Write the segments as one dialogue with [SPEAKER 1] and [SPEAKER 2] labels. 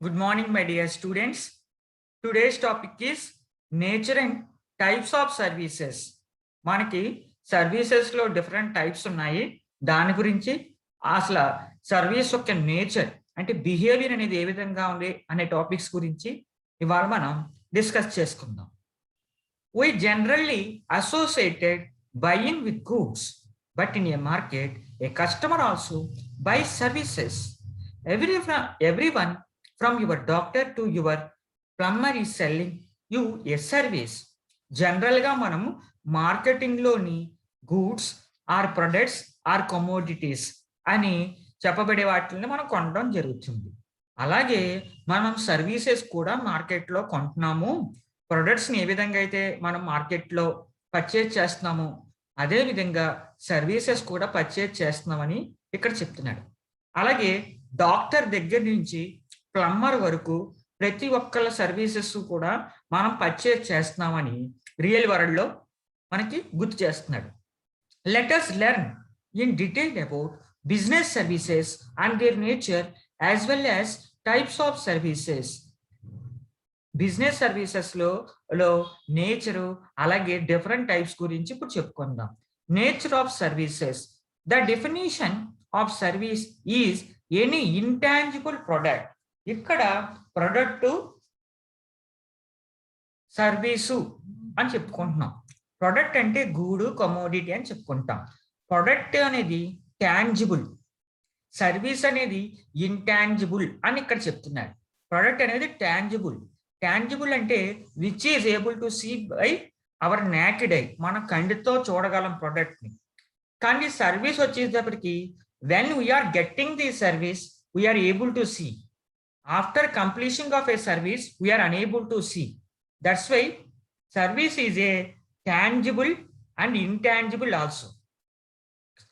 [SPEAKER 1] Good morning, my dear students. Today's topic is nature and types of services. మనకి services లో different types ఉన్నాయి. దాని గురించి అసలు సర్వీస్ యొక్క నేచర్ అంటే బిహేవియర్ అనేది ఏ విధంగా ఉంది అనే టాపిక్స్ గురించి ఇవాళ మనం డిస్కస్ చేసుకుందాం. We generally associated buying with goods, but in a market, a customer also buys services. Everyone from your doctor to your plumber is selling you a service. జనరల్గా మనము మార్కెటింగ్లోని goods or products or commodities అని చెప్పబడే వాటిని మనం కొనడం జరుగుతుంది. అలాగే మనం సర్వీసెస్ కూడా మార్కెట్లో కొంటున్నాము. ప్రొడక్ట్స్ని ఏ విధంగా అయితే మనం మార్కెట్లో పర్చేజ్ చేస్తున్నామో అదే విధంగా సర్వీసెస్ కూడా పర్చేజ్ చేస్తున్నామని ఇక్కడ చెప్తున్నాడు. అలాగే డాక్టర్ దగ్గర నుంచి ప్లంబర్ వరకు ప్రతి ఒక్కళ్ళ సర్వీసెస్ కూడా మనం పర్చేజ్ చేస్తున్నామని రియల్ వరల్డ్లో మనకి గుర్తు చేస్తున్నాడు. Let us learn in detail about business services and there nature as well as types of services. Business సర్వీసెస్లో నేచరు అలాగే డిఫరెంట్ టైప్స్ గురించి ఇప్పుడు చెప్పుకుందాం. Nature of services. The definition of service is any intangible product. ఇక్కడ product service అని చెప్పుకుంటున్నాం. Product అంటే గూడు కమోడిటీ అని చెప్పుకుంటాం. ప్రొడక్ట్ అనేది టాంజిబుల్, సర్వీస్ అనేది ఇంటాంజిబుల్ అని ఇక్కడ చెప్తున్నాడు. ప్రొడక్ట్ అనేది టాంజిబుల్. టాంజిబుల్ అంటే which is able to see by our naked eye, మన కంటితో చూడగలం ప్రొడక్ట్ని. కానీ సర్వీస్ వచ్చేటప్పటికి when we're getting the service we're able to see. After completion of a service, we are unable to see. That's why service is a tangible and intangible also.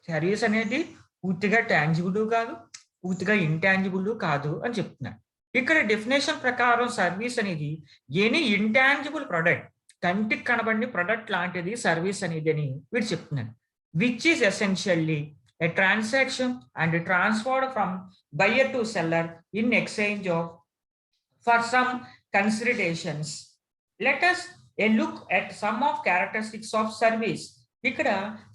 [SPEAKER 1] Service అనేది పూర్తిగా tangible కాదు, పూర్తిగా intangible కాదు అని చెప్తున్నాడు. ఇక్కడ definition ప్రకారం service అనేది ఎనీ ఇంటాంజిబుల్ ప్రొడక్ట్, కంటికి కనబడిన ప్రొడక్ట్ లాంటిది సర్వీస్ అనేది అని వీడు చెప్తున్నాడు. Which is essentially a transaction and transferred from buyer to seller in exchange of for some considerations. Let us a look at some of characteristics of service. ఇక్కడ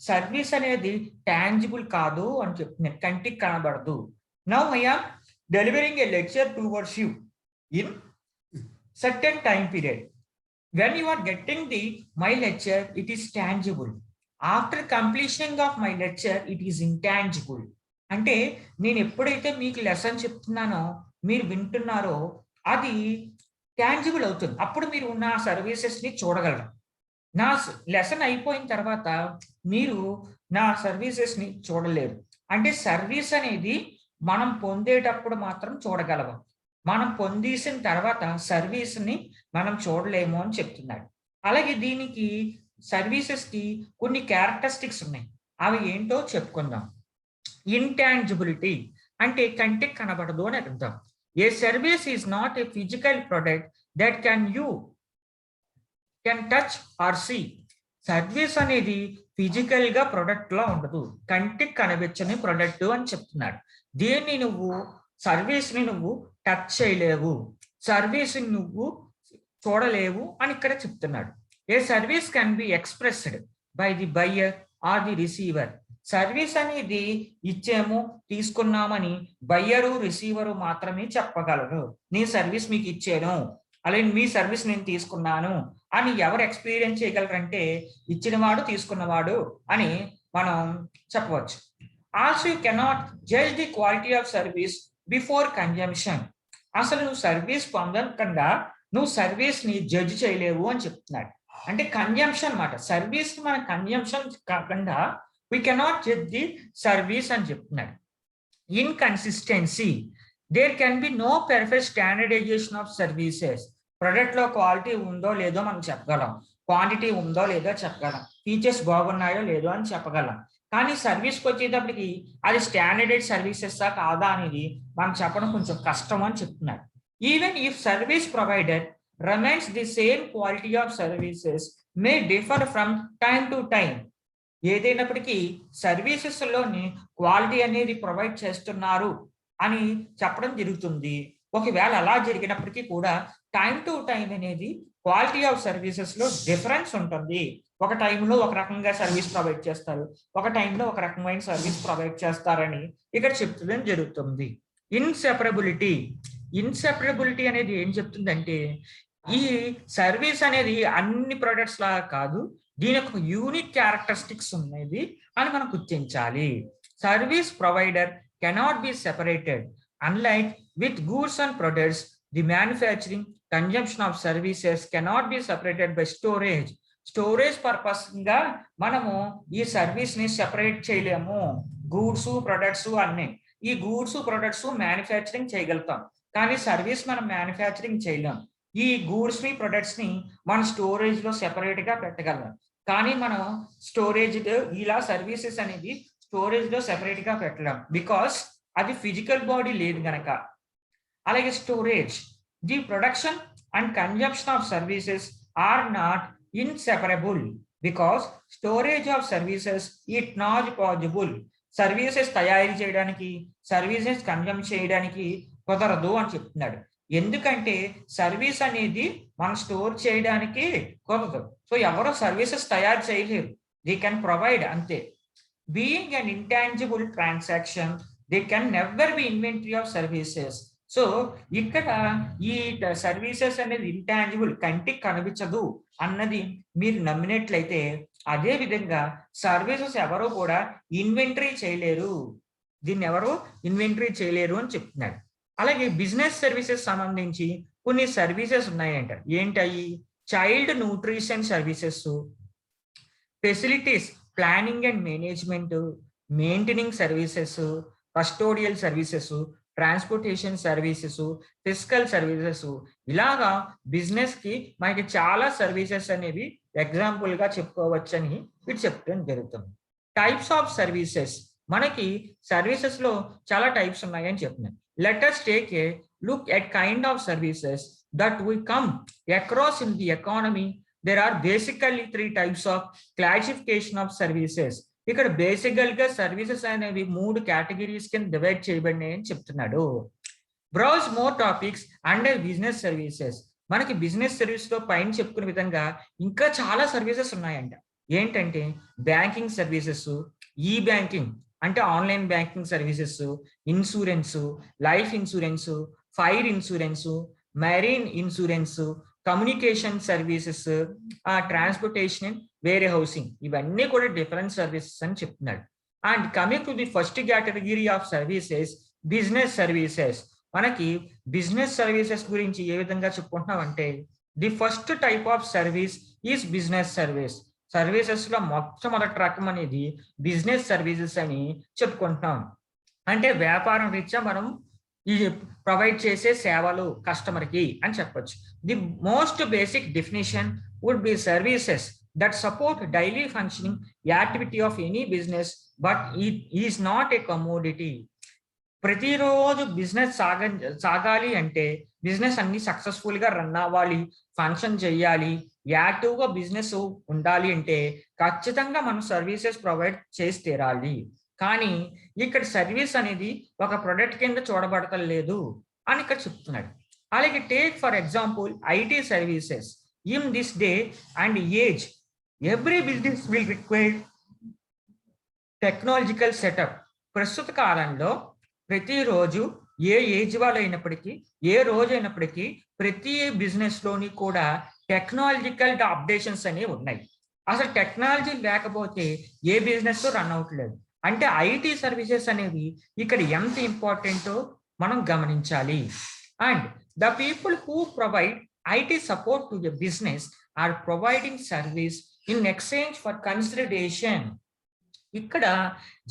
[SPEAKER 1] service అనేది tangible కాదు అని చెప్తున్నాను, కంటికి కనబడదు. Now I am delivering a lecture towards you in certain time period. When you are getting my lecture, it is tangible. After completion of my lecture it is intangible. అంటే నేను ఎప్పుడైతే మీకు లెసన్ చెప్తున్నానో మీరు వింటున్నారో అది టాంజిబుల్ అవుతుంది. అప్పుడు మీరు నా సర్వీసెస్ని చూడగలరు. నా లెసన్ అయిపోయిన తర్వాత మీరు నా సర్వీసెస్ని చూడలేరు. అంటే సర్వీస్ అనేది మనం పొందేటప్పుడు మాత్రం చూడగలము, మనం పొందేసిన తర్వాత సర్వీస్ని మనం చూడలేము అని చెప్తున్నాడు. అలాగే దీనికి సర్వీసెస్ కి కొన్ని క్యారెక్టరిస్టిక్స్ ఉన్నాయి, అవి ఏంటో చెప్పుకుందాం. ఇంటాంజిబిలిటీ అంటే కంటికి కనబడదు అని అర్థం. A service is not a physical product that can touch or see. Service అనేది ఫిజికల్ గా ప్రొడక్ట్ లా ఉండదు, కంటికి కనిపించని ప్రొడక్ట్ అని చెప్తున్నాడు. దీన్ని సర్వీస్ ని నువ్వు టచ్ చేయలేవు, సర్వీస్ ని నువ్వు చూడలేవు అని ఇక్కడ చెప్తున్నాడు. A service can be expressed by the buyer or the receiver. Service అనేది ఇచ్చేమో తీసుకున్నామని బయ్యరు రిసీవరు మాత్రమే చెప్పగలరు. నీ సర్వీస్ మీకు ఇచ్చాను, అలాగే మీ సర్వీస్ నేను తీసుకున్నాను అని ఎవరు ఎక్స్పీరియన్స్ చేయగలరంటే ఇచ్చినవాడు తీసుకున్నవాడు అని మనం చెప్పవచ్చు. Also you cannot judge the quality of service before consumption. అసలు నువ్వు సర్వీస్ పొందకుండా నువ్వు సర్వీస్ ని జడ్జ్ చేయలేవు అని చెప్తున్నాడు. అంటే కన్జంప్షన్ అన్నమాట. సర్వీస్ మన కన్జంప్షన్ కాకుండా we cannot judge the service అని చెప్తున్నాడు. Inconsistency. There can be no perfect standardisation of services. Product లో క్వాలిటీ ఉందో లేదో మనం చెప్పగలం, క్వాంటిటీ ఉందో లేదో చెప్పగలం, ఫీచర్స్ బాగున్నాయో లేదో అని చెప్పగలం. కానీ సర్వీస్కి వచ్చేటప్పటికి అది స్టాండర్డైజ్ సర్వీసెస్సా కాదా అనేది మనం చెప్పడం కొంచెం కష్టం అని చెప్తున్నాడు. Even if service provider remains the same quality of services may differ from time to time. ఏదైనప్పటికీ సర్వీసెస్లోని క్వాలిటీ అనేది ప్రొవైడ్ చేస్తున్నారు అని చెప్పడం జరుగుతుంది. ఒకవేళ అలా జరిగినప్పటికీ కూడా టైం టు టైం అనేది క్వాలిటీ ఆఫ్ సర్వీసెస్ లో డిఫరెన్స్ ఉంటుంది. ఒక టైంలో ఒక రకంగా సర్వీస్ ప్రొవైడ్ చేస్తారు, ఒక టైంలో ఒక రకమైన సర్వీస్ ప్రొవైడ్ చేస్తారని ఇక్కడ చెప్తడం జరుగుతుంది. ఇన్సెపరబిలిటీ. ఇన్సెపరబిలిటీ అనేది ఏం చెప్తుందంటే ఈ సర్వీస్ అనేది అన్ని ప్రొడక్ట్స్ లాగా కాదు, దీని యొక్క యూనిక్ క్యారెక్టరిస్టిక్స్ ఉన్నది అని మనం గుర్తించాలి. Service provider cannot be separated. Unlike with goods and products, the manufacturing consumption of services cannot be separated by storage. Storage purpose గా మనము ఈ సర్వీస్ ని సెపరేట్ చేయలేము. గూడ్స్ ప్రొడక్ట్స్ అన్ని, ఈ గూడ్స్ ప్రొడక్ట్స్ మ్యానుఫ్యాక్చరింగ్ చేయగలుగుతాం, కానీ సర్వీస్ మనం మ్యానుఫ్యాక్చరింగ్ చేయలేం. ఈ గూడ్స్ ని ప్రొడక్ట్స్ ని మన స్టోరేజ్ లో సెపరేట్ గా పెట్టగలం, కానీ మనం స్టోరేజ్ ఇలా సర్వీసెస్ అనేది స్టోరేజ్ లో సెపరేట్ గా పెట్టలేం, బికాస్ అది ఫిజికల్ బాడీ లేదు గనక. అలాగే storage, the production and consumption of services are not inseparable because storage of services it not possible. Services తయారు చేయడానికి, సర్వీసెస్ కన్జంప్ చేయడానికి కుదరదు అని చెప్తున్నాడు. ఎందుకంటే సర్వీస్ అనేది మనం స్టోర్ చేయడానికి కుదరదు. సో ఎవరో సర్వీసెస్ తయారు చేయలేరు, దే కెన్ ప్రొవైడ్ అంతే. Being an intangible transaction, they can never be inventory of services. So ఇక్కడ ఈ సర్వీసెస్ అనేది ఇంటాంజిబుల్, కంటికి కనిపించదు అన్నది మీరు నమ్మినట్లయితే, అదే విధంగా సర్వీసెస్ ఎవరు కూడా ఇన్వెంటరీ చేయలేరు, దీన్ని ఎవరు ఇన్వెంటరీ చేయలేరు అని చెప్తున్నాడు. అలాగే బిజినెస్ సర్వీసెస్ సంబంధించి కొన్ని సర్వీసెస్ ఉన్నాయంట. ఏంటవి? Child nutrition services, facilities planning and management, maintaining services, custodial services, transportation services, physical services. ఇలాగా బిజినెస్ కి మనకి చాలా సర్వీసెస్ అనేవి ఎగ్జాంపుల్ గా చెప్పుకోవచ్చు అని ఇది చెప్తూ జరుగుతుంది. టైప్స్ ఆఫ్ సర్వీసెస్, మనకి సర్వీసెస్ లో చాలా టైప్స్ ఉన్నాయని చెప్తున్నాను. Let us take a look at kind of services that we come across in the economy. There are basically 3 types of classification of services. ఇక్కడ బేసికల్ గా సర్వీసెస్ అనేవి 3 కేటగిరీస్ కింద డివైడ్ చేయబడినాయి అని చెప్తున్నాడు. Browse more topics under business services. మనకి business service లో పైన చెప్పుకునే విధంగా ఇంకా చాలా సర్వీసెస్ ఉన్నాయంట. ఏంటంటే బ్యాంకింగ్ సర్వీసెస్, ఈ బ్యాంకింగ్ అంటే online banking services, insurance, life insurance, fire insurance, marine insurance, communication services, transportation, వేరే హౌసింగ్, ఇవన్నీ కూడా డిఫరెంట్ సర్వీసెస్ అని చెప్తున్నాడు. And coming to the first category of services, business services. మనకి బిజినెస్ సర్వీసెస్ గురించి ఏ విధంగా చెప్పుకుంటున్నాం అంటే, the first type of service is business service. Services లో మొట్టమొదటి రకం అనేది బిజినెస్ సర్వీసెస్ అని చెప్పుకుంటున్నాం. అంటే వ్యాపారం రీత్యా మనం ఈ ప్రొవైడ్ చేసే సేవలు కస్టమర్ కి అని చెప్పొచ్చు. The most basic definition would be services that support daily functioning activity of any business but it is not a commodity. ప్రతిరోజు బిజినెస్ సాగాలి అంటే, బిజినెస్ అన్ని సక్సెస్ఫుల్ గా రన్ అవ్వాలి, ఫంక్షన్ చేయాలి, యాక్టివ్ గా బిజినెస్ ఉండాలి అంటే ఖచ్చితంగా మనం సర్వీసెస్ ప్రొవైడ్ చేసి తీరాలి. కానీ ఇక్కడ సర్వీస్ అనేది ఒక ప్రొడక్ట్ కింద చూడబడతలేదు అని ఇక్కడ చెప్తున్నాడు. అలాగే take for example IT services. In this day and age every business will require technological setup. ప్రస్తుత కాలంలో ప్రతిరోజు ఏ ఏజ్ వాళ్ళు అయినప్పటికీ, ఏ రోజు అయినప్పటికీ, ప్రతి బిజినెస్ లోని కూడా టెక్నాలజికల్ అప్డేషన్స్ అనేవి ఉన్నాయి. అసలు టెక్నాలజీ లేకపోతే ఏ బిజినెస్ రన్ అవ్వట్లేదు. అంటే ఐటీ సర్వీసెస్ అనేవి ఇక్కడ ఎంత ఇంపార్టెంటో మనం గమనించాలి. And the people who provide IT support to the business are providing service in exchange for consideration. ఇక్కడ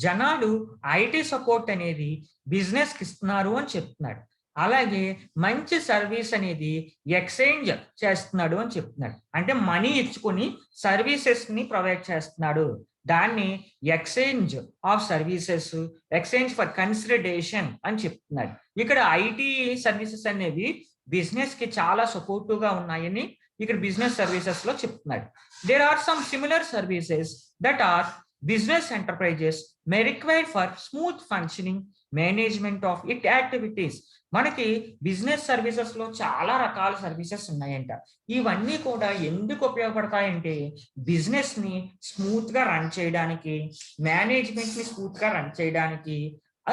[SPEAKER 1] జనాలు ఐటీ సపోర్ట్ అనేది బిజినెస్ కి ఇస్తున్నారు అని చెప్తున్నాడు. అలాగే మంచి సర్వీస్ అనేది ఎక్స్చేంజ్ చేస్తున్నాడు అని చెప్తున్నాడు. అంటే మనీ ఇచ్చుకొని సర్వీసెస్ ని ప్రొవైడ్ చేస్తున్నాడు. దాన్ని exchange of services, exchange for consideration అని చెప్తున్నాడు. ఇక్కడ ఐటీ సర్వీసెస్ అనేవి బిజినెస్ కి చాలా సపోర్టివ్ గా ఉన్నాయని ఇక్కడ బిజినెస్ సర్వీసెస్ లో చెప్తున్నాడు. There are some similar services that are business enterprises may require for smooth functioning management of it activities. మనకి బిజినెస్ సర్వీసెస్ లో చాలా రకాల సర్వీసెస్ ఉన్నాయంట. ఇవన్నీ కూడా ఎందుకు ఉపయోగపడతాయంటే బిజినెస్ ని స్మూత్ గా రన్ చేయడానికి, మేనేజ్మెంట్ ని స్మూత్ గా రన్ చేయడానికి,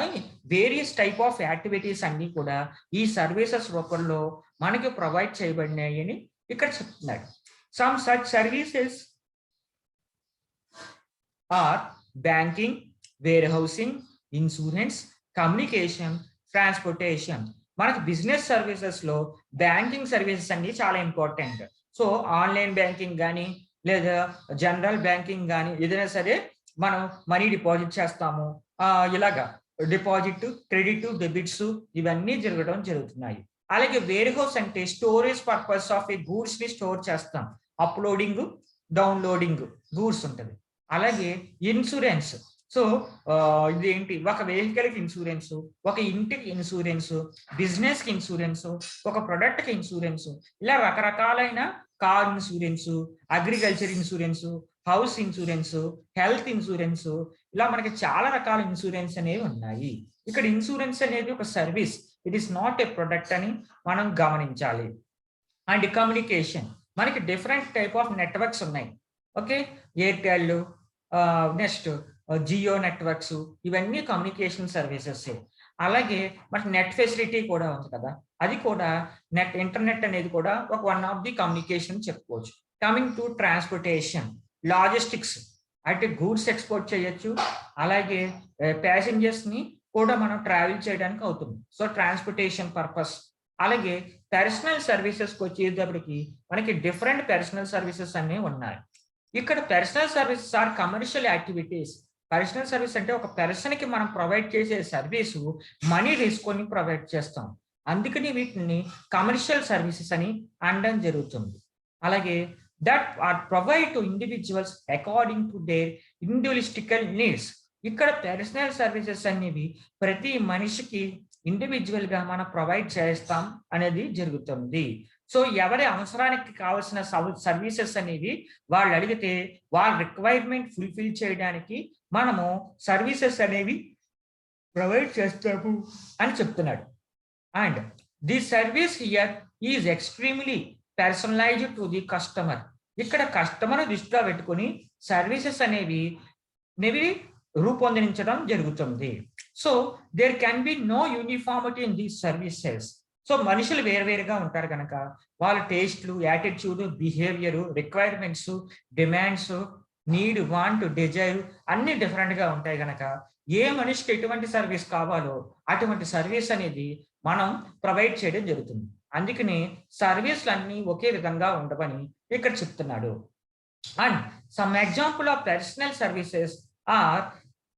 [SPEAKER 1] అని వేరియస్ టైప్ ఆఫ్ యాక్టివిటీస్ అన్ని కూడా ఈ సర్వీసెస్ రూపంలో మనకి ప్రొవైడ్ చేయబడినాయి అని ఇక్కడ చెప్తున్నాడు. Some such services are banking, warehousing, insurance, communication, transportation. మనకి బిజినెస్ సర్వీసెస్ లో బ్యాంకింగ్ సర్వీసెస్ అన్ని చాలా ఇంపార్టెంట్. సో ఆన్లైన్ బ్యాంకింగ్ కానీ లేదా జనరల్ బ్యాంకింగ్ కానీ ఏదైనా సరే మనం మనీ డిపాజిట్ చేస్తాము, ఇలాగా డిపాజిట్, క్రెడిట్, డెబిట్స్ ఇవన్నీ జరుగుతున్నాయి. అలాగే వేర్ హౌస్ అంటే storage purpose of A goods ని స్టోర్ చేస్తాం, అప్లోడింగ్, డౌన్లోడింగ్ గూడ్స్ ఉంటుంది. అలాగే ఇన్సూరెన్స్, సో ఇదేంటి, ఒక వెహికల్ కి ఇన్సూరెన్స్, ఒక ఇంటికి ఇన్సూరెన్స్, బిజినెస్ కి ఇన్సూరెన్స్, ఒక ప్రొడక్ట్ కి ఇన్సూరెన్స్, ఇలా రకరకాలైన car insurance, agriculture insurance, house insurance, health insurance, ఇలా మనకి చాలా రకాల ఇన్సూరెన్స్ అనేవి ఉన్నాయి. ఇక్కడ ఇన్సూరెన్స్ అనేది ఒక service, it is not a product అని మనం గమనించాలి. అండ్ కమ్యూనికేషన్, మనకి డిఫరెంట్ టైప్ ఆఫ్ నెట్వర్క్స్ ఉన్నాయి. Okay, Airtel, next Jio networks, ఇవన్నీ కమ్యూనికేషన్ సర్వీసెస్. అలాగే మనకి నెట్ ఫెసిలిటీ కూడా ఉంది కదా, అది కూడా ఇంటర్నెట్ అనేది కూడా ఒక వన్ ఆఫ్ ది కమ్యూనికేషన్ చెప్పుకోవచ్చు. కమింగ్ టు ట్రాన్స్పోర్టేషన్, లాజిస్టిక్స్ అంటే గూడ్స్ ఎక్స్పోర్ట్ చేయొచ్చు, అలాగే ప్యాసింజర్స్ ని కూడా మనం ట్రావెల్ చేయడానికి అవుతుంది. So transportation purpose. అలాగే పర్సనల్ సర్వీసెస్కి వచ్చేటప్పటికి మనకి డిఫరెంట్ పర్సనల్ సర్వీసెస్ అన్నీ ఉన్నాయి. ఇక్కడ personal services are commercial activities. Personal service అంటే ఒక పర్సన్ కి మనం ప్రొవైడ్ చేసే సర్వీసు మనీ తీసుకొని ప్రొవైడ్ చేస్తాం, అందుకని వీటిని కమర్షియల్ సర్వీసెస్ అని అనడం జరుగుతుంది. అలాగే that are provide to individuals according to their individualistic needs. ఇక్కడ పర్సనల్ సర్వీసెస్ అనేవి ప్రతి మనిషికి ఇండివిజువల్ గా మనం ప్రొవైడ్ చేస్తాం అనేది జరుగుతుంది. సో ఎవరి అవసరానికి కావాల్సిన సర్వీసెస్ అనేవి వాళ్ళు అడిగితే వాళ్ళ రిక్వైర్మెంట్ ఫుల్ఫిల్ చేయడానికి మనము సర్వీసెస్ అనేవి ప్రొవైడ్ చేస్తాము అని చెప్తున్నాడు. And the service here is extremely personalized to the customer. ఇక్కడ కస్టమర్ దృష్టిలో పెట్టుకుని సర్వీసెస్ అనేవి రూపొందించడం జరుగుతుంది. So there can be no uniformity in these services. So మనుషులు వేరువేరుగా ఉంటారు కనుక వాళ్ళ టేస్ట్లు, attitude, behaviour, requirements, demands, need, want, desire అన్ని డిఫరెంట్ గా ఉంటాయి కనుక ఏ మనిషికి ఎటువంటి సర్వీస్ కావాలో అటువంటి సర్వీస్ అనేది మనం ప్రొవైడ్ చేయడం జరుగుతుంది. అందుకని సర్వీస్లు అన్ని ఒకే విధంగా ఉండవని ఇక్కడ చెప్తున్నాడు. And some example of personal services are,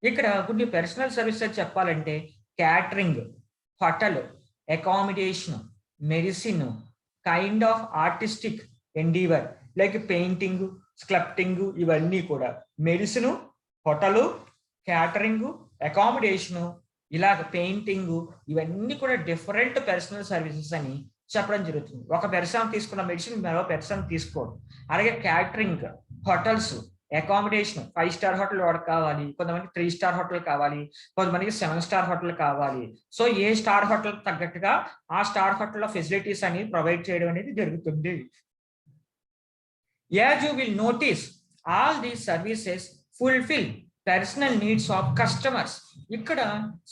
[SPEAKER 1] ఇక్కడ కొన్ని పర్సనల్ సర్వీసెస్ చెప్పాలంటే catering, hotel, accommodation, medicine, kind of artistic endeavour like painting, sculpting, ఇవన్నీ కూడా మెడిసిన్, హోటల్, క్యాటరింగ్, అకామిడేషన్, ఇలాగ పెయింటింగ్, ఇవన్నీ కూడా డిఫరెంట్ పర్సనల్ సర్వీసెస్ అని చెప్పడం జరుగుతుంది. ఒక పర్సన్ తీసుకున్న మెడిసిన్ మరో పర్సన్ తీసుకోవడం. అలాగే catering, hotels, accommodation, 5 star hotel వాడికి కావాలి, కొంతమంది 3 స్టార్ హోటల్ కావాలి, కొంతమందికి 7 స్టార్ హోటల్ కావాలి. సో ఏ స్టార్ హోటల్ తగ్గట్టుగా ఆ స్టార్ హోటల్ ఫెసిలిటీస్ అని ప్రొవైడ్ చేయడం అనేది జరుగుతుంది. As you will notice, all these services fulfill personal needs of customers. ఇక్కడ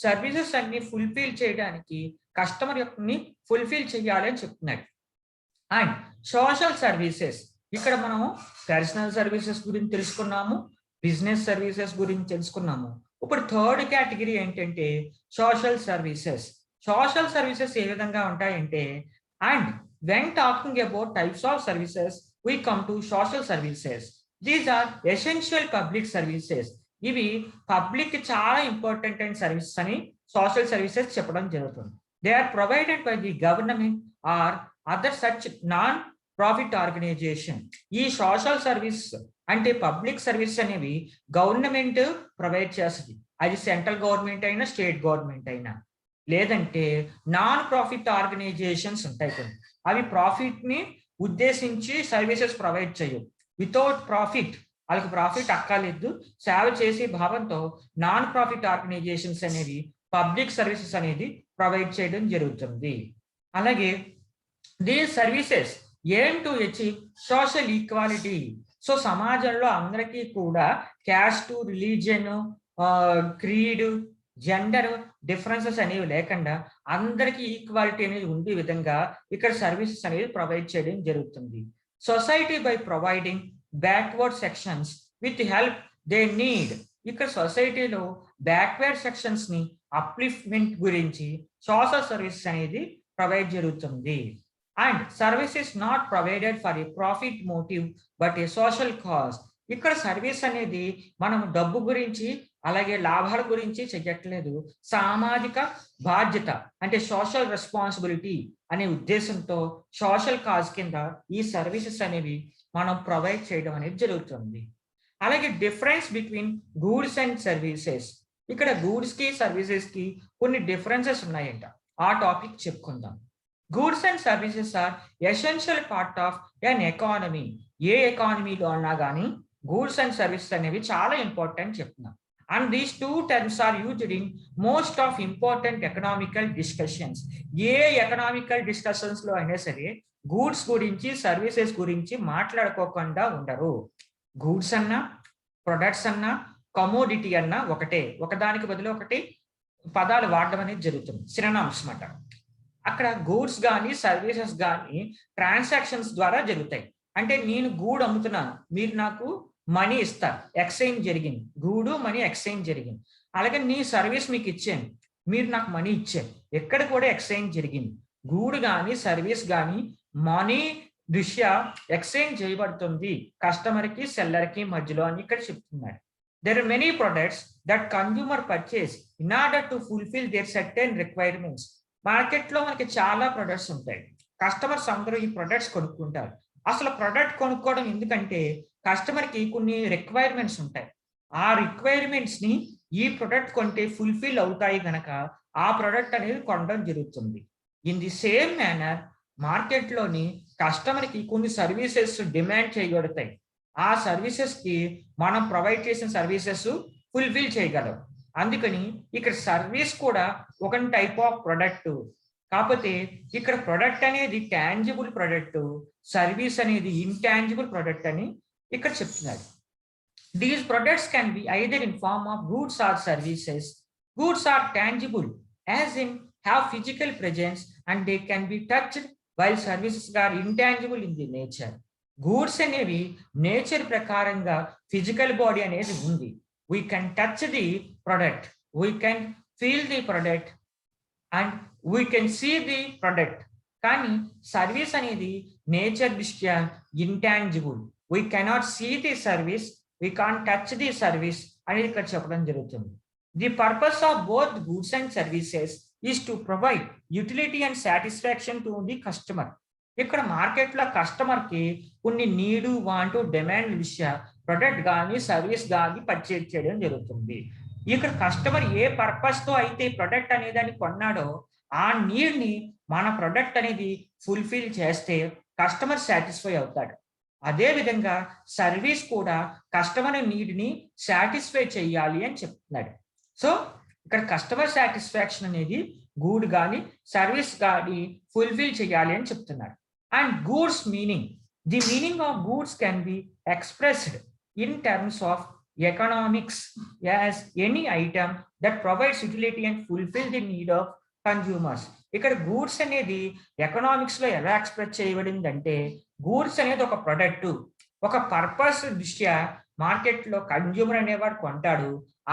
[SPEAKER 1] సర్వీసెస్ అన్ని ఫుల్ఫిల్ చేయడానికి కస్టమర్ యొక్క ఫుల్ఫిల్ చేయాలి అని చెప్తున్నాడు. అండ్ సోషల్ సర్వీసెస్, ఇక్కడ మనము పర్సనల్ సర్వీసెస్ గురించి తెలుసుకున్నాము, బిజినెస్ సర్వీసెస్ గురించి తెలుసుకున్నాము. ఇప్పుడు థర్డ్ కేటగిరీ ఏంటంటే సోషల్ సర్వీసెస్. సోషల్ సర్వీసెస్ ఏ విధంగా ఉంటాయంటే, and when talking about types of services we come to social services. These are essential public services. ఇవి పబ్లిక్ చాలా ఇంపార్టెంట్ అయిన సర్వీసెస్ అని సోషల్ సర్వీసెస్ చెప్పడం జరుగుతుంది. They are provided by the government or other such non profit organisation. ఈ social service అంటే public service అనేవి government provide చేస్తుంది. అది సెంట్రల్ గవర్నమెంట్ అయినా స్టేట్ గవర్నమెంట్ అయినా, లేదంటే నాన్ ప్రాఫిట్ ఆర్గనైజేషన్స్ ఉంటాయి కొన్ని, అవి ప్రాఫిట్ ని ఉద్దేశించి సర్వీసెస్ ప్రొవైడ్ చేయవు. వితౌట్ ప్రాఫిట్ వాళ్ళకి ప్రాఫిట్ అక్కర్లేదు, సేవ చేసే భావంతో నాన్ ప్రాఫిట్ ఆర్గనైజేషన్స్ అనేవి పబ్లిక్ సర్వీసెస్ అనేది ప్రొవైడ్ చేయడం జరుగుతుంది. అలాగే these services aim to achieve social equality. So సమాజంలో అందరికీ కూడా caste, religion, creed, gender differences అనేవి లేకుండా అందరికీ ఈక్వాలిటీ అనేది ఉండే విధంగా ఇక్కడ సర్వీసెస్ అనేది ప్రొవైడ్ చేయడం జరుగుతుంది. Society by providing backward sections with help they need. ఇక్కడ సొసైటీలో బ్యాక్వర్డ్ సెక్షన్స్ ని అప్లిఫ్ట్మెంట్ గురించి సోషల్ సర్వీసెస్ అనేది ప్రొవైడ్ జరుగుతుంది. And services not provided for a profit motive but a social cause. ఇక్కడ సర్వీస్ అనేది మనం డబ్బు గురించి అలాగే లాభాల గురించి చెయ్యట్లేదు, సామాజిక బాధ్యత అంటే సోషల్ రెస్పాన్సిబిలిటీ అనే ఉద్దేశంతో సోషల్ కాజ్ కింద ఈ సర్వీసెస్ అనేవి మనం ప్రొవైడ్ చేయడం అనేది జరుగుతుంది. అలాగే difference between goods and services. ఇక్కడ గూడ్స్ కి సర్వీసెస్ కి కొన్ని డిఫరెన్సెస్ ఉన్నాయంట, ఆ టాపిక్ చెప్పుకుందాం. Goods and services are essential part of an economy. ఏ ఎకానమీలో అన్నా కానీ గూడ్స్ అండ్ సర్వీసెస్ అనేవి చాలా ఇంపార్టెంట్ చెప్తున్నాం. And these two terms are used in most of important economical discussions. ఏ ఎకనామికల్ డిస్కషన్స్ లో అయినా సరే గూడ్స్ గురించి సర్వీసెస్ గురించి మాట్లాడుకోకుండా ఉండరు. గూడ్స్ అన్నా ప్రొడక్ట్స్ అన్నా కమోడిటీ అన్నా ఒకటే, ఒకదానికి బదులు ఒకటి పదాలు వాడడం అనేది జరుగుతుంది, సినోనిమ్స్ అన్నమాట. అక్కడ గూడ్స్ కానీ సర్వీసెస్ కానీ ట్రాన్సాక్షన్స్ ద్వారా జరుగుతాయి. అంటే నేను గూడ్ అమ్ముతున్నాను, మీరు నాకు మనీ ఇస్తారు, ఎక్స్చేంజ్ జరిగింది, గూడు మనీ ఎక్స్చేంజ్ జరిగింది. అలాగే నీ సర్వీస్ మీకు ఇచ్చాను, మీరు నాకు మనీ ఇచ్చారు, ఎక్కడ కూడా ఎక్స్చేంజ్ జరిగింది. గూడ్ కానీ సర్వీస్ కానీ మనీ దృష్ట్యా ఎక్స్చేంజ్ చేయబడుతుంది కస్టమర్ కి సెల్లర్ కి మధ్యలో అని ఇక్కడ చెప్తున్నాడు. There are many products that consumer purchase in order to fulfill their certain requirements. Market లో మనకి చాలా ప్రొడక్ట్స్ ఉంటాయి, కస్టమర్స్ అందరూ ఈ ప్రొడక్ట్స్ కొనుక్కుంటారు. అసలు ప్రొడక్ట్ కొనుక్కోవడం ఎందుకంటే కస్టమర్ కి కొన్ని రిక్వైర్మెంట్స్ ఉంటాయి, ఆ రిక్వైర్మెంట్స్ ని ఈ ప్రొడక్ట్ కొంటే ఫుల్ఫిల్ అవుతాయి గనక ఆ ప్రొడక్ట్ అనేది కొనడం జరుగుతుంది. In the same manner market లోని కస్టమర్ కి కొన్ని సర్వీసెస్ డిమాండ్ చేయబడతాయి, ఆ సర్వీసెస్ కి మనం ప్రొవైడ్ చేసిన సర్వీసెస్ ఫుల్ఫిల్ చేయగలం. అందుకని ఇక్కడ సర్వీస్ కూడా ఒక టైప్ ఆఫ్ ప్రొడక్ట్. కాకపోతే ఇక్కడ ప్రొడక్ట్ అనేది టాంజిబుల్ ప్రొడక్ట్, సర్వీస్ అనేది ఇంటాంజిబుల్ ప్రొడక్ట్ అని ఇక్కడ చెప్తున్నారు. These products can be either in form of goods or services. Goods are tangible as in have physical presence and they can be touched, while services are intangible in the nature. Goods అనేవి nature ప్రకారంగా physical body అనేది ఉంది, we can touch the product, we can feel the product and we can see the product. కానీ service అనేది nature దృష్ట్యా intangible, we cannot see the service, we can't touch the service అనేది ఇక్కడ చెప్పడం జరుగుతుంది. The purpose of both goods and services is to provide utility and satisfaction to the customer. ఇక్కడ market లో customer కి కొన్ని నీడు వాంటు డిమాండ్ దృష్ట్యా ప్రొడక్ట్ కానీ సర్వీస్ కానీ పర్చేజ్ చేయడం జరుగుతుంది. ఇక్కడ కస్టమర్ ఏ పర్పస్ తో అయితే ప్రొడక్ట్ అనే దాన్ని కొన్నాడో ఆ నీడ్ ని మన ప్రొడక్ట్ అనేది ఫుల్ఫిల్ చేస్తే కస్టమర్ సాటిస్ఫై అవుతాడు. అదే విధంగా సర్వీస్ కూడా కస్టమర్ నీడ్ ని సాటిస్ఫై చేయాలి అని చెప్తున్నాడు. సో ఇక్కడ కస్టమర్ సాటిస్ఫాక్షన్ అనేది గూడ్ కానీ సర్వీస్ కానీ ఫుల్ఫిల్ చేయాలి అని చెప్తున్నాడు. And goods meaning, the meaning of goods can be expressed in terms of economics as any item that provides utility and fulfill the need of consumers. ఇక్కడ goods అనేది economics లో ఎలా ఎక్స్ప్రెస్ చేయబడింది అంటే, గూడ్స్ అనేది ఒక ప్రొడక్ట్, ఒక purpose దృష్ట్యా మార్కెట్ లో కన్జ్యూమర్ అనేవాడు కొంటాడు,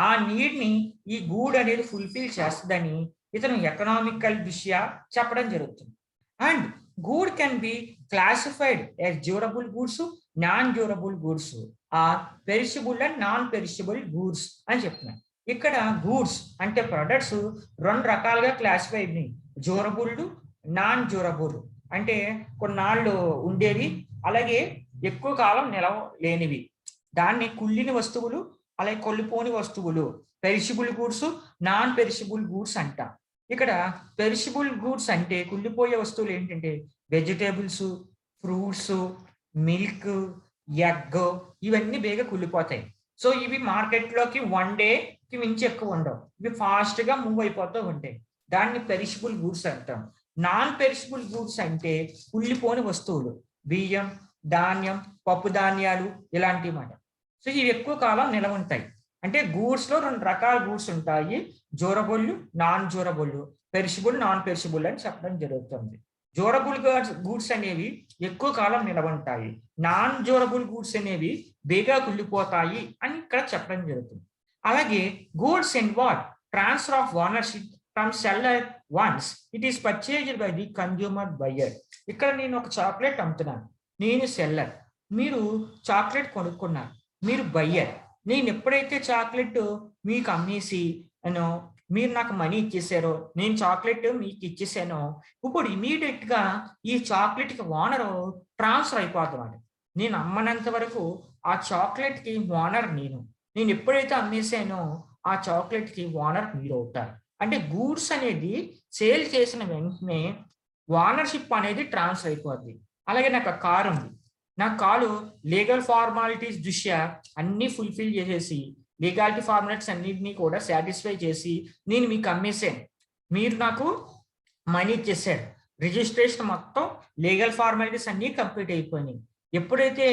[SPEAKER 1] ఆ నీడ్ ని ఈ గూడ్ అనేది ఫుల్ఫిల్ చేస్తుందని ఇతను ఎకనామికల్ దృష్ట్యా చెప్పడం జరుగుతుంది. And good can be classified as durable goods, non durable goods, are perishable and non perishable goods అని చెప్తున్నాను. ఇక్కడ గూడ్స్ అంటే ప్రొడక్ట్స్ రెండు రకాలుగా క్లాసిఫై అయినాయి, డ్యూరబుల్, నాన్ డ్యూరబుల్. అంటే కొన్నాళ్ళు ఉండేవి, అలాగే ఎక్కువ కాలం నిలవ లేనివి, దాన్ని కుళ్ళిన వస్తువులు అలాగే కొల్లిపోని వస్తువులు perishable goods, non perishable goods అంట. ఇక్కడ పెరిషబుల్ గూడ్స్ అంటే కుళ్ళిపోయే వస్తువులు ఏంటంటే వెజిటేబుల్స్, ఫ్రూట్స్, మిల్క్, ఎగ్ ఇవన్నీ బేగా కుళ్ళిపోతాయి. సో ఇవి మార్కెట్లోకి 1 డేకి మించి ఎక్కువ ఉండవు. ఇవి ఫాస్ట్గా మూవ్ అయిపోతూ ఉంటాయి. దాన్ని పెరిషబుల్ గూడ్స్ అంటాం. నాన్ పెరిషబుల్ గూడ్స్ అంటే కుళ్ళిపోని వస్తువులు, బియ్యం, ధాన్యం, పప్పు ధాన్యాలు ఇలాంటివి మాట. సో ఇవి ఎక్కువ కాలం నిలవ ఉంటాయి. అంటే గూడ్స్ లో 2 రకాల గూడ్స్ ఉంటాయి, durable, non durable, perishable, non perishable అని చెప్పడం జరుగుతుంది. డ్యూరబుల్ గూడ్స్ అనేవి ఎక్కువ కాలం నిలవ ఉంటాయి, నాన్ డ్యూరబుల్ గూడ్స్ అనేవి బేగా కుళ్ళిపోతాయి అని ఇక్కడ చెప్పడం జరుగుతుంది. అలాగే goods involve transfer of ownership from seller once it is purchased by the consumer buyer. ఇక్కడ నేను ఒక చాక్లెట్ అమ్ముతున్నాను, నేను సెల్లర్, మీరు చాక్లెట్ కొనుక్కున్నారు, మీరు బయ్యర్. నేను ఎప్పుడైతే చాక్లెట్ మీకు అమ్మేసి మీరు నాకు మనీ ఇచ్చేసారో, నేను చాక్లెట్ మీకు ఇచ్చేసానో, ఇప్పుడు ఇమీడియట్ గా ఈ చాక్లెట్ కి ఓనర్ ట్రాన్స్ఫర్ అయిపోతాడు. నేను అమ్మనంత వరకు ఆ చాక్లెట్ కి ఓనర్ నేను ఎప్పుడైతే అమ్మేసానో ఆ చాక్లెట్ కి ఓనర్ మీరు అవుతారు. అంటే గూడ్స్ అనేది సేల్ చేసిన వెంటనే ఓనర్షిప్ అనేది ట్రాన్స్ఫర్ అయిపోద్ది. అలాగే నాకు కారు ఉంది, నా కారు లీగల్ ఫార్మాలిటీస్ దృష్ట్యా అన్ని ఫుల్ఫిల్ చేసేసి లీగాలిటీ ఫార్మాలిటీస్ అన్నింటినీ కూడా సాటిస్ఫై చేసి నేను మీకు అమ్మేసాను, మీరు నాకు మనీ ఇచ్చేసారు, రిజిస్ట్రేషన్ మొత్తం లీగల్ ఫార్మాలిటీస్ అన్ని కంప్లీట్ అయిపోయినాయి. ఎప్పుడైతే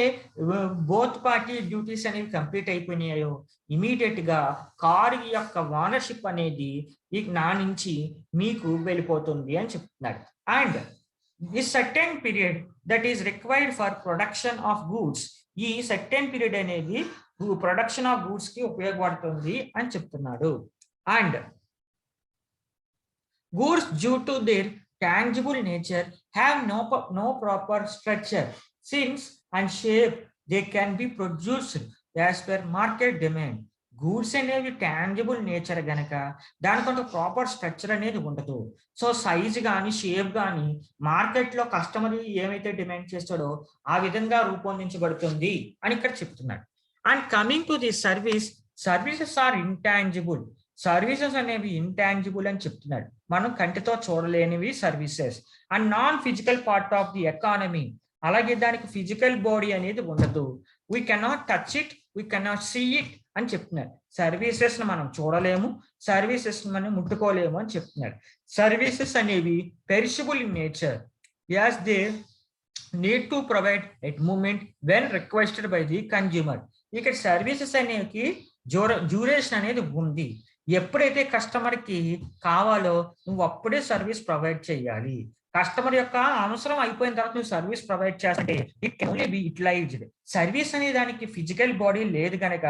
[SPEAKER 1] బోత్ పార్టీ డ్యూటీస్ అనేవి కంప్లీట్ అయిపోయినాయో ఇమీడియట్ గా కారు యొక్క ఓనర్షిప్ అనేది నా నుంచి మీకు వెళ్ళిపోతుంది అని చెప్తున్నారు. And this certain period that is required for production of goods, ఈ సర్టెన్ పీరియడ్ అనేది ప్రొడక్షన్ ఆఫ్ గూడ్స్ కి ఉపయోగపడుతుంది అని చెప్తున్నాడు. And goods due to their tangible nature have no proper structure, since and shape they can be produced as per market demand. Goods అనేవి tangible nature గనక దానికంటే proper structure అనేది ఉండదు. సో సైజ్ కానీ షేప్ కానీ మార్కెట్లో కస్టమర్ ఏమైతే demand చేస్తాడో ఆ విధంగా రూపొందించబడుతుంది అని ఇక్కడ చెప్తున్నాడు. And coming to the services are intangible. Services అనేవి ఇంటాంజిబుల్ అని చెప్తున్నాడు. మనం కంటితో చూడలేనివి services. And non physical part of the economy. అలాగే దానికి ఫిజికల్ బాడీ అనేది ఉండదు. We cannot touch it, we cannot see it అని చెప్తున్నారు. సర్వీసెస్ మనం చూడలేము, సర్వీసెస్ మనం ముట్టుకోలేము అని చెప్తున్నారు. సర్వీసెస్ అనేవి perishable in nature, as they need to provide at moment when requested by the consumer. ఇక్కడ సర్వీసెస్ అనేవి డ్యూరేషన్ అనేది ఉంది. ఎప్పుడైతే కస్టమర్ కి కావాలో నువ్వు అప్పుడే సర్వీస్ ప్రొవైడ్ చేయాలి. కస్టమర్ యొక్క అవసరం అయిపోయిన తర్వాత నువ్వు సర్వీస్ ప్రొవైడ్ చేస్తే it can only be utilised. Service అనే దానికి ఫిజికల్ బాడీ లేదు కనుక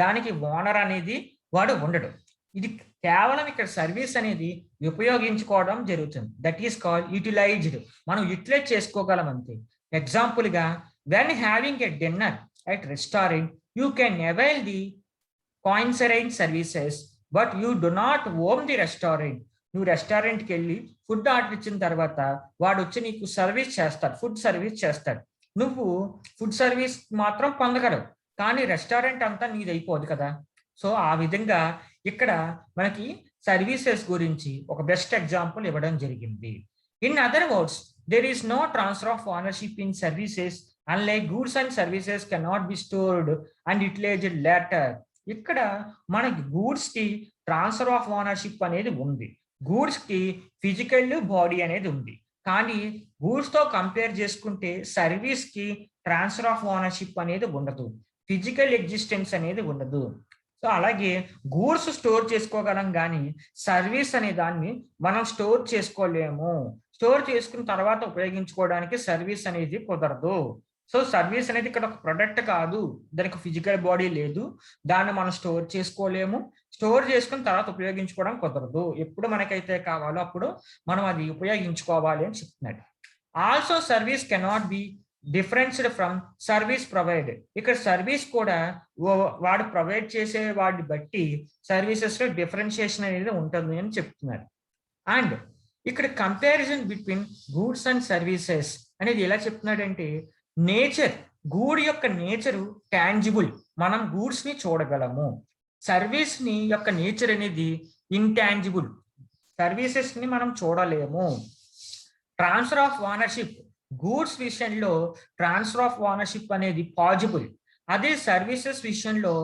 [SPEAKER 1] దానికి ఓనర్ అనేది వాడు ఉండడు. ఇది కేవలం ఇక్కడ సర్వీస్ అనేది ఉపయోగించుకోవడం జరుగుతుంది. That is called utilised. మనం యూటిలైజ్ చేసుకోగలం అంతే. ఎగ్జాంపుల్ గా when having a dinner at restaurant you can avail the coincident services but you do not own the restaurant. నువ్వు రెస్టారెంట్కి వెళ్ళి ఫుడ్ ఆర్డర్ ఇచ్చిన తర్వాత వాడు వచ్చి నీకు సర్వీస్ చేస్తాడు, ఫుడ్ సర్వీస్ చేస్తాడు. నువ్వు ఫుడ్ సర్వీస్ మాత్రం పొందగలవు, కానీ రెస్టారెంట్ అంతా నీది అయిపోదు కదా. సో ఆ విధంగా ఇక్కడ మనకి సర్వీసెస్ గురించి ఒక బెస్ట్ ఎగ్జాంపుల్ ఇవ్వడం జరిగింది. In other words there is no transfer of ownership in services unlike goods and services cannot be stored and utilized later. ఇక్కడ మనకి గూడ్స్ కి ట్రాన్స్ఫర్ ఆఫ్ ఓనర్షిప్ అనేది ఉంది, గూడ్స్ కి ఫిజికల్ బాడీ అనేది ఉంది. కానీ గూడ్స్ తో కంపేర్ చేసుకుంటే సర్వీస్ కి ట్రాన్స్ఫర్ ఆఫ్ ఓనర్షిప్ అనేది ఉండదు, ఫిజికల్ ఎగ్జిస్టెన్స్ అనేది ఉండదు. సో అలాగే గూడ్స్ స్టోర్ చేసుకోగలం కానీ సర్వీస్ అనే దాన్ని మనం స్టోర్ చేసుకోలేము. స్టోర్ చేసుకున్న తర్వాత ఉపయోగించుకోవడానికి సర్వీస్ అనేది కుదరదు. సో సర్వీస్ అనేది ఇక్కడ ఒక ప్రొడక్ట్ కాదు, దానికి ఫిజికల్ బాడీ లేదు, దాన్ని మనం స్టోర్ చేసుకోలేము, స్టోర్ చేసుకున్న తర్వాత ఉపయోగించుకోవడం కుదరదు. ఎప్పుడు మనకైతే కావాలో అప్పుడు మనం అది ఉపయోగించుకోవాలి అని చెప్తున్నాడు. Also service cannot be differenced from service provide. ఇక్కడ సర్వీస్ కూడా వాడు ప్రొవైడ్ చేసే వాడిని బట్టి సర్వీసెస్ లో డిఫరెన్షియేషన్ అనేది ఉంటుంది అని చెప్తున్నారు. అండ్ ఇక్కడ comparison between goods and services అనేది ఎలా చెప్తున్నాడంటే, నేచర్, గూడ్ యొక్క నేచరు టాంజిబుల్, మనం గూడ్స్ ని చూడగలము. సర్వీస్ ని యొక్క నేచర్ అనేది ఇంటాంజిబుల్, సర్వీసెస్ ని మనం చూడలేము. ట్రాన్స్ఫర్ ఆఫ్ ఓనర్షిప్ గూడ్స్ విషయంలో ట్రాన్స్ఫర్ ఆఫ్ ఓనర్షిప్ అనేది పాజిబుల్. అదే సర్వీసెస్ విషయంలో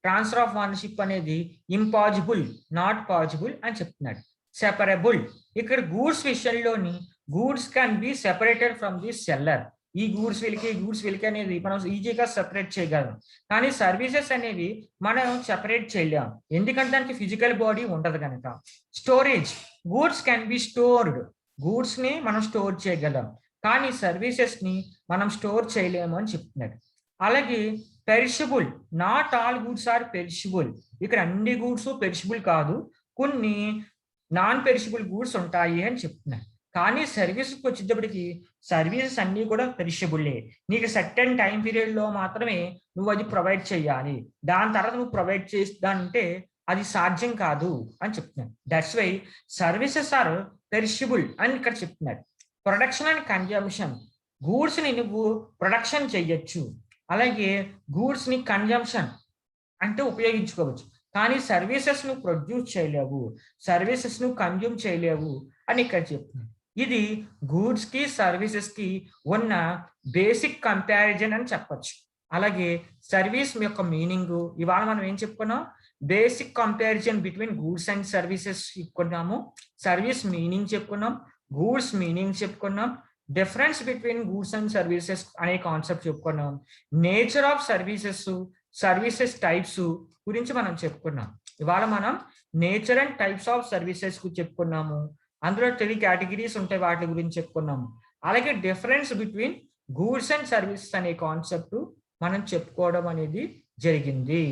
[SPEAKER 1] ట్రాన్స్ఫర్ ఆఫ్ ఓనర్షిప్ అనేది ఇంపాజిబుల్, నాట్ పాజిబుల్ అని చెప్తున్నాడు. సెపరబుల్, ఇక్కడ గూడ్స్ విషయంలోని goods can be separated from the seller. ఈ గూడ్స్ వీళ్ళకి అనేది మనం ఈజీగా సెపరేట్ చేయగలం. కానీ సర్వీసెస్ అనేవి మనం సెపరేట్ చేయలేం, ఎందుకంటే దానికి ఫిజికల్ బాడీ ఉండదు కనుక. Storage, goods can B stored. Goods ని మనం స్టోర్ చేయగలం, కానీ సర్వీసెస్ ని మనం స్టోర్ చేయలేము అని చెప్తున్నాడు. అలాగే perishable, not all goods are perishable. ఇక్కడ అన్ని గూడ్స్ పెరిషబుల్ కాదు, కొన్ని నాన్ పెరిషబుల్ గూడ్స్ ఉంటాయి అని చెప్తున్నాడు. కానీ సర్వీసెస్కి వచ్చేటప్పటికి సర్వీసెస్ అన్ని కూడా పెరిషబుల్లే. నీకు సర్టెన్ టైం పీరియడ్ లో మాత్రమే నువ్వు అది ప్రొవైడ్ చేయాలి, దాని తర్వాత నువ్వు ప్రొవైడ్ చేస్తానంటే అది సాధ్యం కాదు అని చెప్తున్నాడు. That's why services are perishable అని ఇక్కడ చెప్తున్నాడు. ప్రొడక్షన్ అండ్ కన్జంప్షన్, గూడ్స్ ని నువ్వు ప్రొడక్షన్ చెయ్యొచ్చు, అలాగే గూడ్స్ ని కన్జంప్షన్ అంటే ఉపయోగించుకోవచ్చు, కానీ సర్వీసెస్ ను ప్రొడ్యూస్ చేయలేవు, సర్వీసెస్ ను కన్జ్యూమ్ చేయలేవు అని ఇక్కడ చెప్తున్నాడు. ఇది గూడ్స్ కి సర్వీసెస్ కి ఉన్న బేసిక్ కంపారిజన్ అని చెప్పొచ్చు. అలాగే సర్వీస్ యొక్క మీనింగ్ ఇవాళ మనం ఏం చెప్పుకున్నాం, basic comparison between goods and services చెప్పుకున్నాము, సర్వీస్ మీనింగ్ చెప్పుకున్నాం, గూడ్స్ మీనింగ్ చెప్పుకున్నాం, difference between goods and services అనే కాన్సెప్ట్ చెప్పుకున్నాం, nature of services, services types గురించి మనం చెప్పుకున్నాం. ఇవాళ మనం nature and types of services కు చెప్పుకున్నాము, అందులో 3 కేటగిరీస్ ఉంటాయి, వాటి గురించి చెప్పుకున్నాము. అలాగే difference between goods and services అనే కాన్సెప్ట్ మనం చెప్పుకోవడం అనేది జరిగింది.